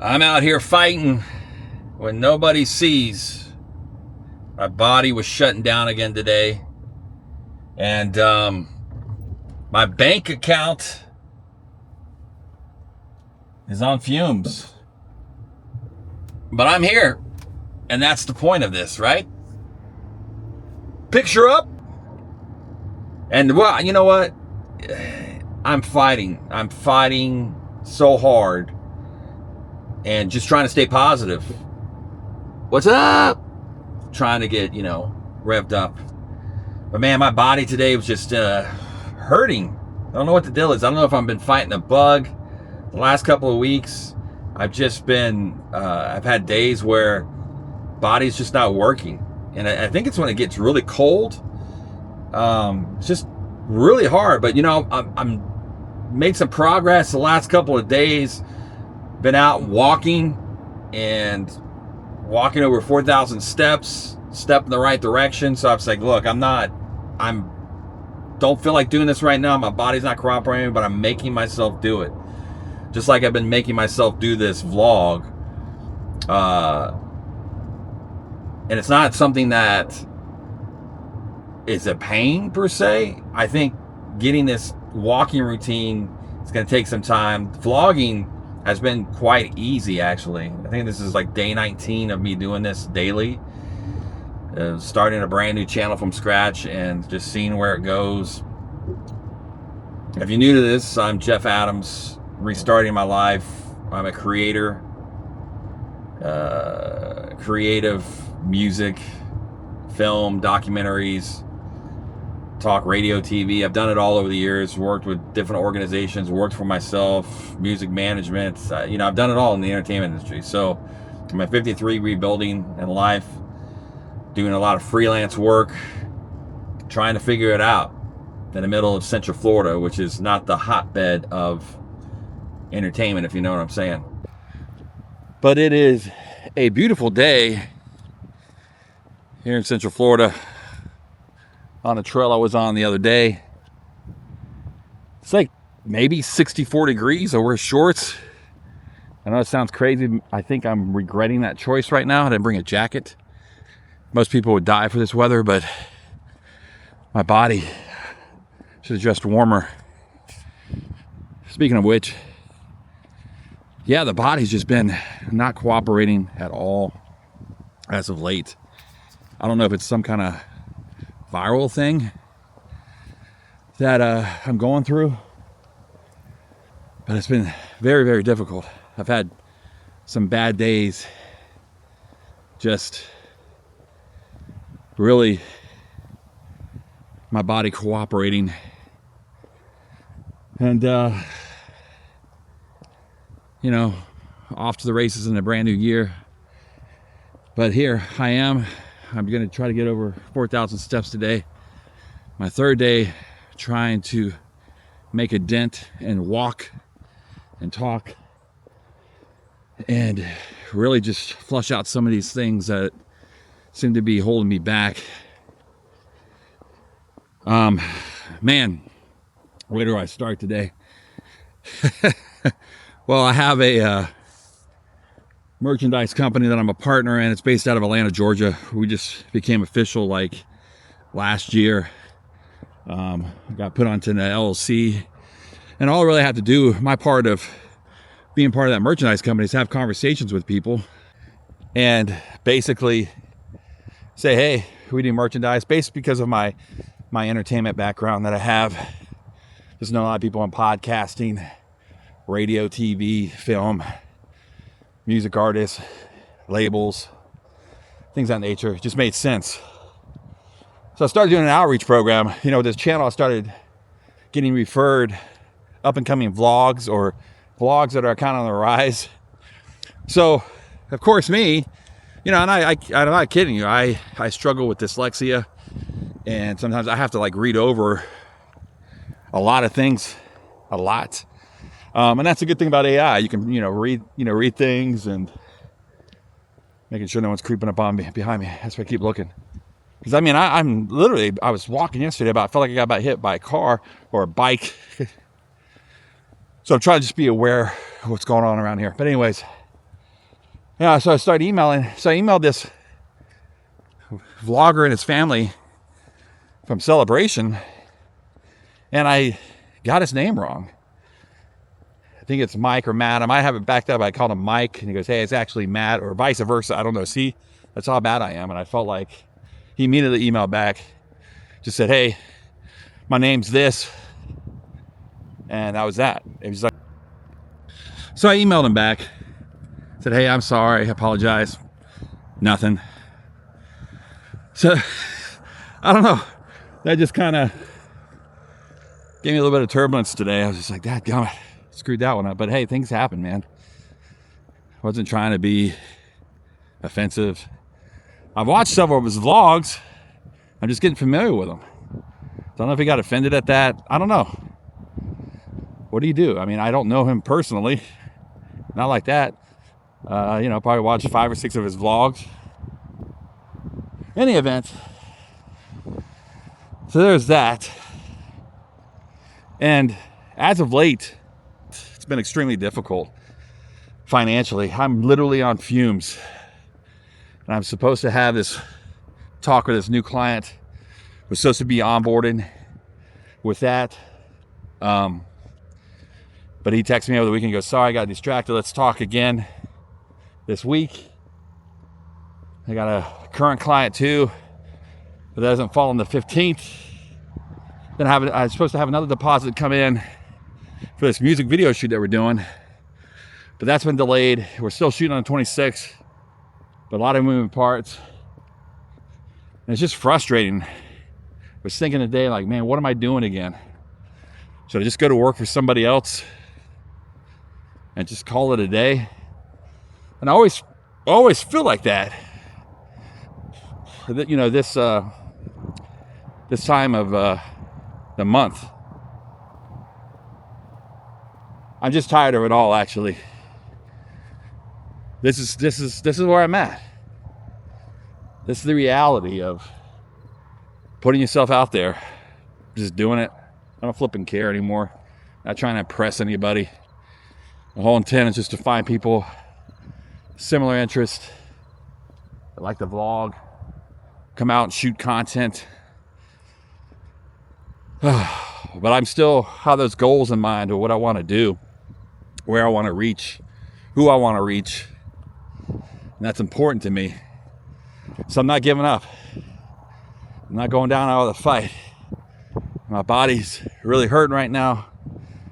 I'm out here fighting when nobody sees. My body was shutting down again today. And my bank account is on fumes. But I'm here. And that's the point of this, right? Picture up. And well, you know what? I'm fighting. I'm fighting so hard. And just trying to stay positive. What's up? Trying to get, revved up. But man, my body today was just hurting. I don't know what the deal is. I don't know if I've been fighting a bug the last couple of weeks. I've just been, I've had days where body's just not working. And I think it's when it gets really cold. It's just really hard. But, I'm made some progress the last couple of days. Been out walking over 4,000 steps, step in the right direction. So I was like, look, don't feel like doing this right now. My body's not cooperating, but I'm making myself do it. Just like I've been making myself do this vlog. And it's not something that is a pain per se. I think getting this walking routine is going to take some time. Vlogging has been quite easy, actually. I think this is like day 19 of me doing this daily. Starting a brand new channel from scratch and just seeing where it goes. If you're new to this, I'm Jeff Adams, restarting my life. I'm a creator, creative music, film, documentaries, talk radio, TV. I've done it all over the years, worked with different organizations, worked for myself, music management. I've done it all in the entertainment industry. So I'm at 53, rebuilding in life, doing a lot of freelance work, trying to figure it out in the middle of Central Florida, which is not the hotbed of entertainment, if you know what I'm saying. But it is a beautiful day here in Central Florida on a trail I was on the other day. It's like maybe 64 degrees. I wear shorts. I know it sounds crazy. I think I'm regretting that choice right now. I didn't bring a jacket. Most people would die for this weather, but my body should have dressed warmer. Speaking of which, yeah, the body's just been not cooperating at all as of late. I don't know if it's some kind of viral thing that I'm going through, but it's been very, very difficult. I've had some bad days, just really my body cooperating, and off to the races in a brand new year. But here I am. I'm going to try to get over 4,000 steps today. My third day trying to make a dent and walk and talk and really just flush out some of these things that seem to be holding me back. Man, where do I start today? Well, I have a merchandise company that I'm a partner in. It's based out of Atlanta, Georgia. We just became official like last year. Got put onto an LLC, and all I really have to do, my part of being part of that merchandise company, is have conversations with people and basically say, hey, we do merchandise. Basically, because of my entertainment background that I have, just know a lot of people on podcasting, radio, TV, film, music artists, labels, things of that nature. It just made sense. So I started doing an outreach program. With this channel, I started getting referred up and coming vlogs or vlogs that are kind of on the rise. So, of course, me, and I'm not kidding you. I struggle with dyslexia, and sometimes I have to read over a lot of things, a lot. And that's a good thing about AI. You can, read things and making sure no one's creeping up on me behind me. That's why I keep looking. Because I'm literally, I was walking yesterday, I felt like I got about hit by a car or a bike. So I'm trying to just be aware of what's going on around here. But anyways, Yeah, so I started emailing. So I emailed this vlogger and his family from Celebration, and I got his name wrong. I think it's Mike or Matt. I might have it backed up. I called him Mike, and he goes, hey, it's actually Matt, or vice versa. I don't know. See, that's how bad I am. And I felt like he immediately emailed back, just said, hey, my name's this. And that was that. It was like, so I emailed him back, said, hey, I'm sorry, I apologize. Nothing. So, I don't know. That just kind of gave me a little bit of turbulence today. I was just like, dadgummit, screwed that one up. But hey, things happen, man. I wasn't trying to be offensive. I've watched several of his vlogs. I'm just getting familiar with them. Don't know if he got offended at that. I don't know. What do you do? I mean, I don't know him personally. Not like that. Probably watched 5 or 6 of his vlogs. Any event. So there's that. And as of late, it's been extremely difficult financially. I'm literally on fumes. And I'm supposed to have this talk with this new client. We're supposed to be onboarding with that. But he texted me over the weekend and goes, sorry, I got distracted. Let's talk again this week. I got a current client too, but that doesn't fall on the 15th. Then I'm supposed to have another deposit come in for this music video shoot that we're doing, but that's been delayed. We're still shooting on the 26th, but a lot of moving parts. And it's just frustrating. I was thinking today, like, man, what am I doing again? Should I just go to work for somebody else and just call it a day? And I always feel like that. You know, this time of the month, I'm just tired of it all. Actually, this is where I'm at. This is the reality of putting yourself out there, just doing it. I don't flipping care anymore. Not trying to impress anybody. The whole intent is just to find people similar interest that like the vlog, come out and shoot content. But I'm still have those goals in mind of what I want to do, where I want to reach, who I want to reach. And that's important to me. So I'm not giving up. I'm not going down out of the fight. My body's really hurting right now,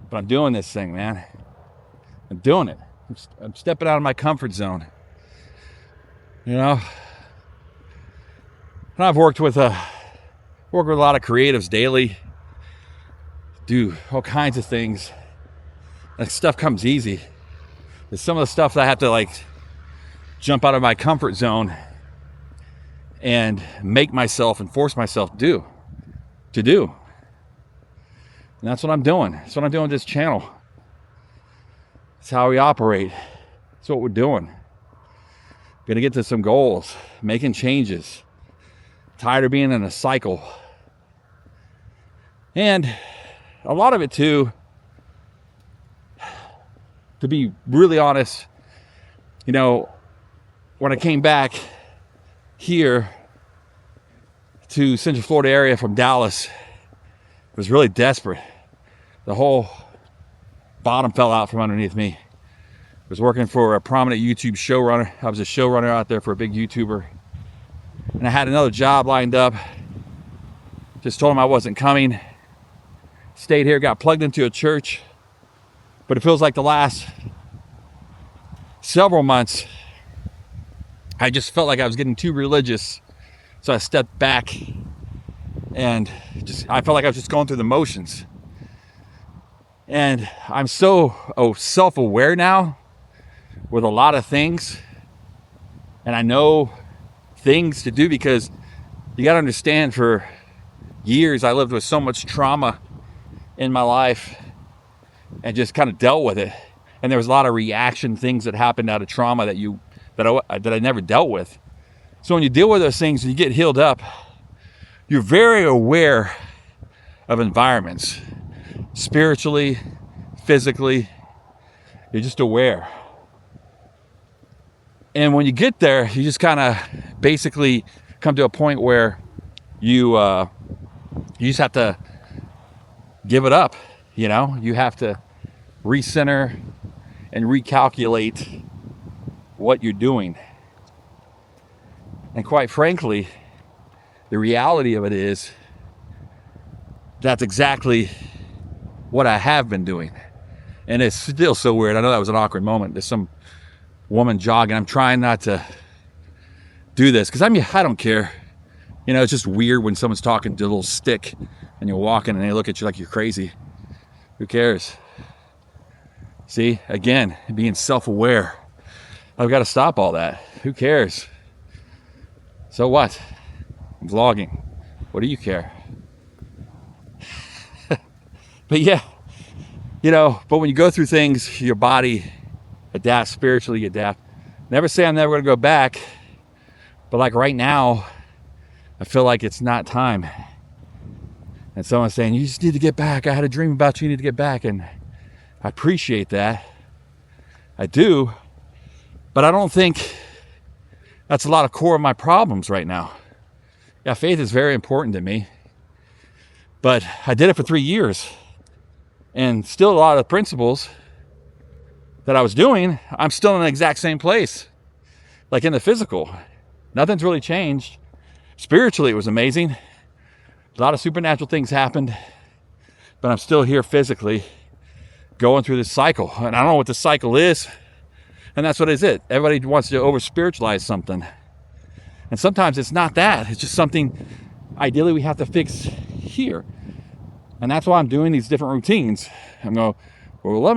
but I'm doing this thing, man. I'm doing it. I'm stepping out of my comfort zone. You know? And I've worked with a lot of creatives daily. Do all kinds of things. That stuff comes easy. There's some of the stuff that I have to like jump out of my comfort zone and make myself and force myself to do. And that's what I'm doing. That's what I'm doing with this channel. It's how we operate. That's what we're doing. Gonna get to some goals, making changes. Tired of being in a cycle. And a lot of it too, to be really honest, you know, when I came back here to Central Florida area from Dallas, I was really desperate. The whole bottom fell out from underneath me. I was working for a prominent YouTube showrunner. I was a showrunner out there for a big YouTuber. And I had another job lined up. Just told him I wasn't coming. Stayed here, got plugged into a church. But it feels like the last several months, I just felt like I was getting too religious. So I stepped back and I felt like I was just going through the motions. And I'm so self-aware now with a lot of things. And I know things to do because you got to understand, for years I lived with so much trauma in my life and just kind of dealt with it. And there was a lot of reaction things that happened out of trauma that I never dealt with. So when you deal with those things and you get healed up, you're very aware of environments. Spiritually, physically, you're just aware. And when you get there, you just kind of basically come to a point where you just have to give it up. You know, you have to recenter and recalculate what you're doing. And quite frankly, the reality of it is that's exactly what I have been doing. And it's still so weird. I know that was an awkward moment. There's some woman jogging. I'm trying not to do this because I don't care. You know, it's just weird when someone's talking to a little stick and you're walking and they look at you like you're crazy. Who cares? See, again, being self-aware. I've got to stop all that. Who cares? So what? I'm vlogging. What do you care? But yeah, you know, but when you go through things, your body adapts, spiritually adapt. Never say I'm never going to go back, but like right now, I feel like it's not time. And someone's saying, you just need to get back. I had a dream about you, you need to get back. And I appreciate that. I do. But I don't think that's a lot of core of my problems right now. Yeah, faith is very important to me. But I did it for 3 years. And still a lot of the principles that I was doing, I'm still in the exact same place. Like in the physical. Nothing's really changed. Spiritually, it was amazing. A lot of supernatural things happened. But I'm still here physically going through this cycle. And I don't know what the cycle is. And that's what it is. Everybody wants to over-spiritualize something. And sometimes it's not that. It's just something, ideally, we have to fix here. And that's why I'm doing these different routines. I'm going, well,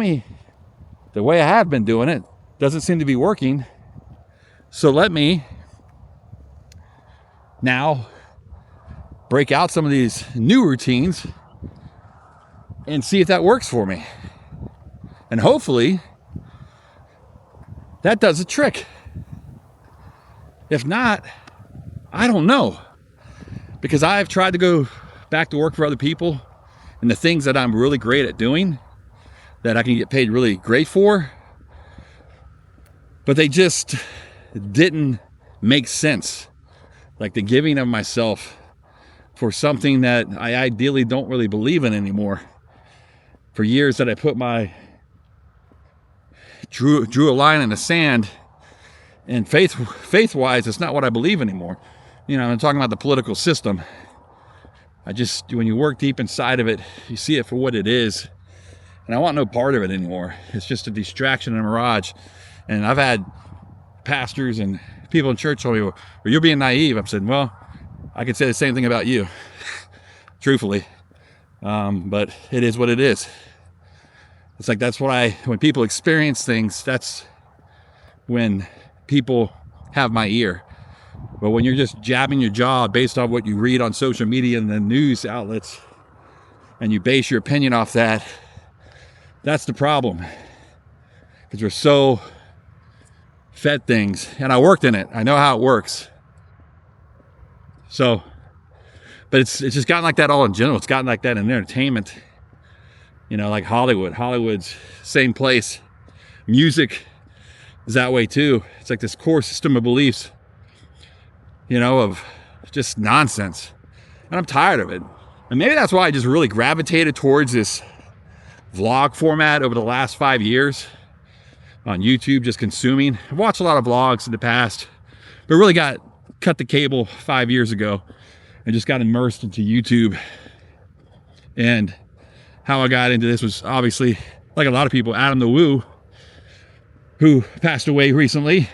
the way I have been doing it doesn't seem to be working. So let me now break out some of these new routines and see if that works for me. And hopefully that does a trick. If not, I don't know. Because I've tried to go back to work for other people and the things that I'm really great at doing, that I can get paid really great for, but they just didn't make sense. Like the giving of myself for something that I ideally don't really believe in anymore. For years that I put drew a line in the sand, and faith-wise, it's not what I believe anymore. You know, I'm talking about the political system. When you work deep inside of it, you see it for what it is. And I want no part of it anymore. It's just a distraction and a mirage. And I've had pastors and people in church tell me, well, you're being naive. I'm saying, well, I could say the same thing about you, truthfully. But it is what it is. It's like when people experience things, that's when people have my ear. But when you're just jabbing your jaw based on what you read on social media and the news outlets, and you base your opinion off that, that's the problem. Because we're so fed things. And I worked in it. I know how it works. So, but it's just gotten like that all in general. It's gotten like that in entertainment. You know, like Hollywood. Hollywood's same place. Music is that way too. It's like this core system of beliefs, you know, of just nonsense. And I'm tired of it. And maybe that's why I just really gravitated towards this vlog format over the last 5 years on YouTube, just consuming. I've watched a lot of vlogs in the past, but really cut the cable 5 years ago and just got immersed into YouTube. And how I got into this was obviously, like a lot of people, Adam the Woo, who passed away recently.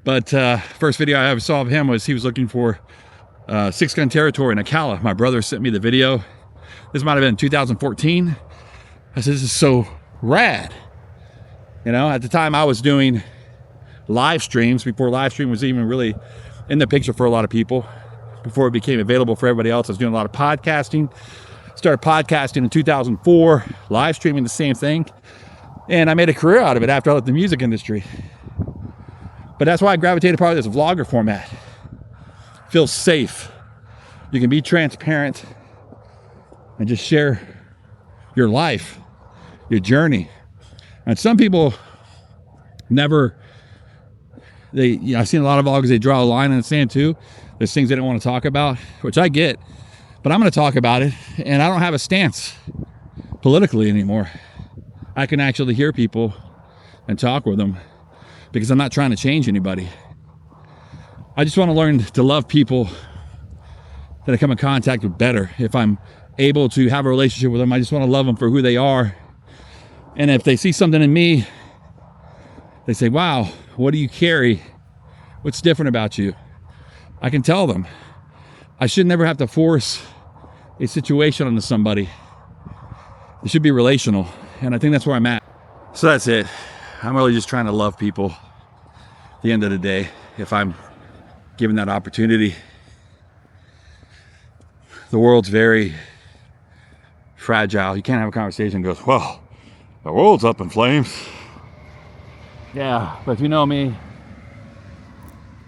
But first video I ever saw of him was he was looking for 6-gun territory in Ocala. My brother sent me the video. This might have been 2014. I said, this is so rad. You know, at the time I was doing live streams before live stream was even really in the picture for a lot of people, before it became available for everybody else. I was doing a lot of podcasting. Started podcasting in 2004, live streaming the same thing. And I made a career out of it after I left the music industry. But that's why I gravitated probably this vlogger format. Feels safe. You can be transparent and just share your life, your journey. And some people never I've seen a lot of vloggers, they draw a line in the sand too. There's things they don't want to talk about, which I get, but I'm going to talk about it. And I don't have a stance politically anymore. I can actually hear people and talk with them because I'm not trying to change anybody. I just want to learn to love people that I come in contact with better. If I'm able to have a relationship with them, I just want to love them for who they are. And if they see something in me, they say, wow, what do you carry? What's different about you? I can tell them. I should never have to force a situation onto somebody. It should be relational. And I think that's where I'm at. So that's it. I'm really just trying to love people at the end of the day, if I'm given that opportunity. The world's very fragile. You can't have a conversation and goes, well, the world's up in flames. Yeah, but if you know me,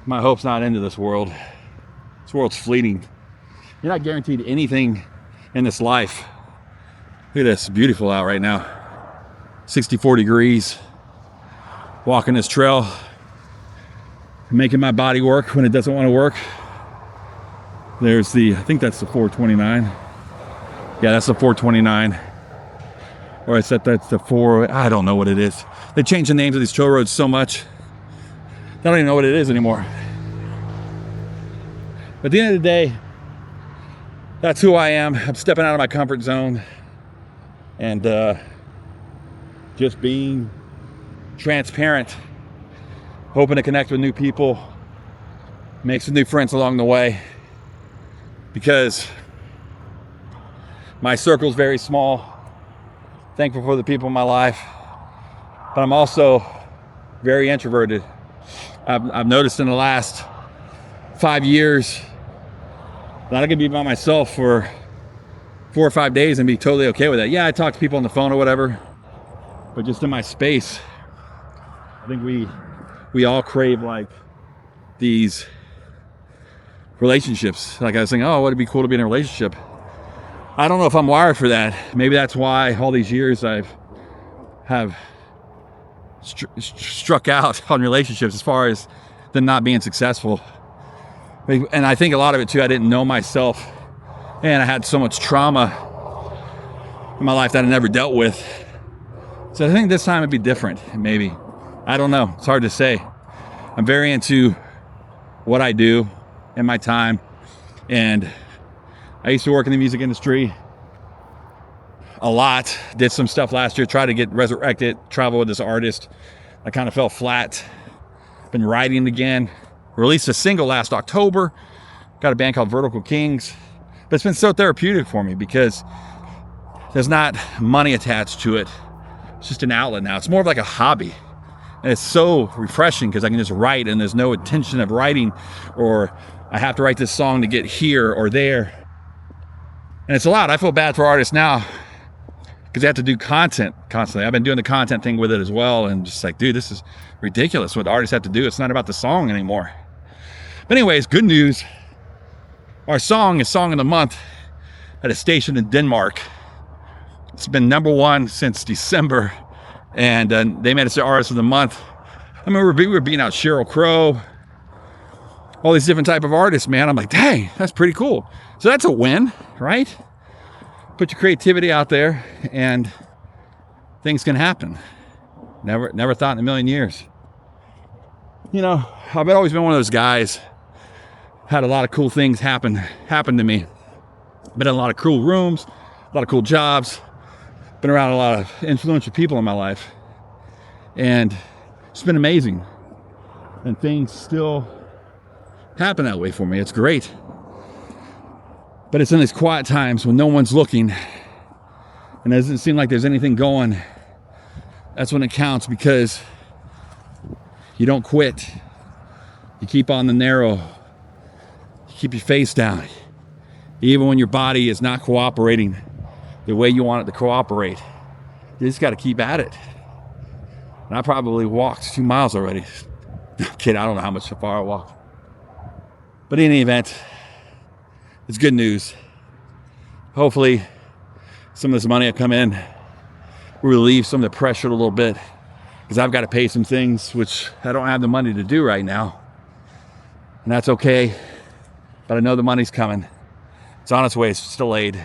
my hope's not into this world. This world's fleeting. You're not guaranteed anything in this life. Look at this, beautiful out right now. 64 degrees. Walking this trail, making my body work when it doesn't want to work. There's I think that's the 429. Yeah, that's the 429. Or I said that's the 4, I don't know what it is. They change the names of these trail roads so much, I don't even know what it is anymore. But at the end of the day, that's who I am. I'm stepping out of my comfort zone and just being transparent, hoping to connect with new people, make some new friends along the way, because my circle's very small. Thankful for the people in my life, but I'm also very introverted. I've noticed in the last 5 years that I can be by myself for 4 or 5 days and be totally okay with that. Yeah, I talk to people on the phone or whatever, but just in my space, I think we all crave like these relationships. Like I was saying, oh, would it be cool to be in a relationship? I don't know if I'm wired for that. Maybe that's why all these years have struck out on relationships as far as them not being successful. And I think a lot of it too, I didn't know myself, and I had so much trauma in my life that I never dealt with. So I think this time it'd be different, maybe. I don't know. It's hard to say. I'm very into what I do in my time. And I used to work in the music industry a lot. Did some stuff last year, tried to get resurrected, travel with this artist. I kind of fell flat. Been writing again. Released a single last October. Got a band called Vertical Kings. But it's been so therapeutic for me because there's not money attached to it. It's just an outlet now. It's more of like a hobby. And it's so refreshing because I can just write and there's no intention of writing or I have to write this song to get here or there. And it's a lot. I feel bad for artists now because they have to do content constantly. I've been doing the content thing with it as well. And just like, dude, this is ridiculous what artists have to do. It's not about the song anymore. But anyways, good news. Our song is Song of the Month at a station in Denmark. It's been #1 since December. And they made us the Artist of the Month. I mean, we were beating out Sheryl Crow, all these different type of artists, man. I'm like, dang, that's pretty cool. So that's a win, right? Put your creativity out there and things can happen. Never thought in a million years. You know, I've always been one of those guys, had a lot of cool things happen to me. Been in a lot of cool rooms, a lot of cool jobs, been around a lot of influential people in my life. And it's been amazing. And things still happen that way for me. It's great. But it's in these quiet times when no one's looking and it doesn't seem like there's anything going. That's when it counts, because you don't quit. You keep on the narrow. You keep your face down. Even when your body is not cooperating the way you want it to cooperate. You just got to keep at it. And I probably walked 2 miles already. Kid, I don't know how much far I walked. But in any event, it's good news. Hopefully, some of this money will come in, relieve some of the pressure a little bit. because I've got to pay some things which I don't have the money to do right now. And that's okay. But I know the money's coming. It's on its way. It's just delayed.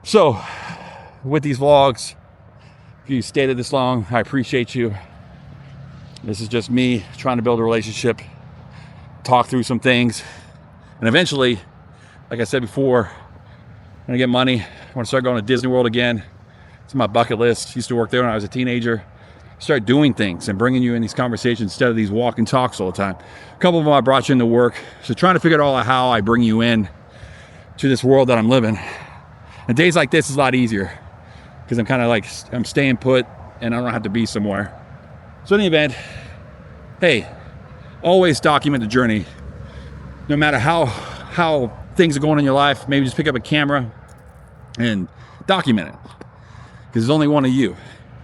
So, with these vlogs, if you stayed it this long, I appreciate you. This is just me trying to build a relationship, talk through some things, and eventually, like I said before, I'm gonna get money. I want to start going to Disney World again. It's on my bucket list. Used to work there when I was a teenager. Start doing things and bringing you in these conversations instead of these walk and talks all the time. A couple of them I brought you into work. So trying to figure out how I bring you in to this world that I'm living. And days like this is a lot easier because I'm kind of like, I'm staying put and I don't have to be somewhere. So in the event, hey, always document the journey. No matter how things are going in your life, maybe just pick up a camera and document it. Because there's only one of you.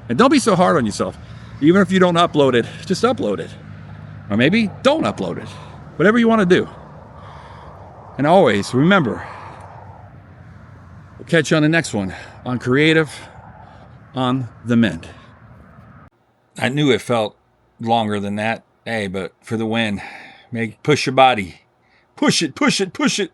And don't be so hard on yourself. Even if you don't upload it, just upload it. Or maybe don't upload it. Whatever you want to do. And always remember, we'll catch you on the next one on Creative on the Mend. I knew it felt longer than that. Hey, but for the win, push your body. Push it, push it, push it.